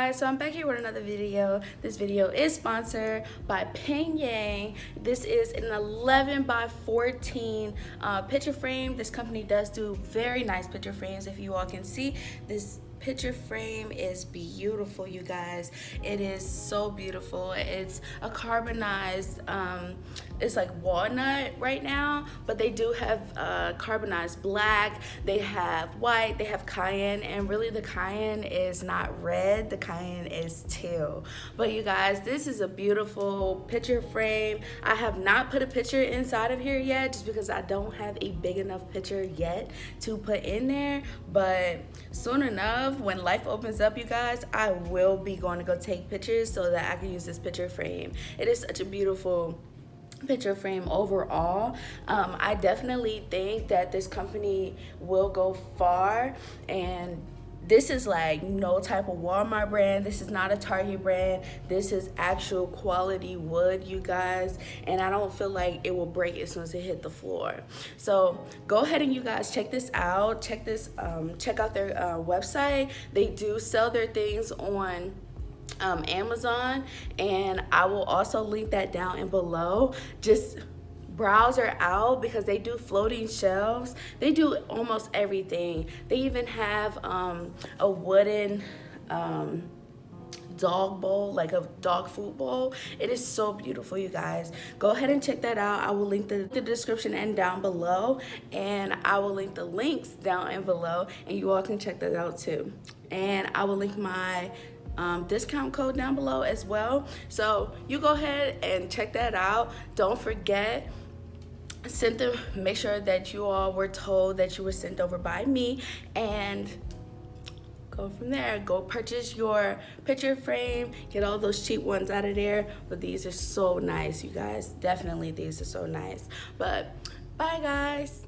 guys, so I'm back here with another video. This video is sponsored by Ping Yang. This is an 11 by 14 picture frame. This company does do very nice picture frames. If you all can see, this picture frame is beautiful, you guys. It is so beautiful. It's a carbonized it's like walnut right now, but they do have carbonized black, they have white, they have cayenne, and really the cayenne is not red, the cayenne is teal. But you guys, this is a beautiful picture frame. I have not put a picture inside of here yet just because I don't have a big enough picture yet to put in there, but soon enough, when life opens up, you guys, I will be going to go take pictures so that I can use this picture frame. It is such a beautiful picture frame overall. I definitely think that this company will go far, and this is like no type of Walmart brand. This is not a Target brand. This is actual quality wood, you guys, and I don't feel like it will break as soon as it hit the floor. So go ahead and you guys check this out. Check out their website. They do sell their things on Amazon, and I will also link that down and below. Just browse her out because they do floating shelves. They do almost everything. They even have a wooden dog bowl, like a dog food bowl. It is so beautiful, you guys. Go ahead and check that out. I will link the description and down below, and I will link the links down and below, and you all can check that out too. And I will link my discount code down below as well. So you go ahead and check that out. Don't forget, make sure that you all were told that you were sent over by me, and go from there. Go purchase your picture frame, get all those cheap ones out of there, but these are so nice, you guys. Definitely these are so nice. But bye guys.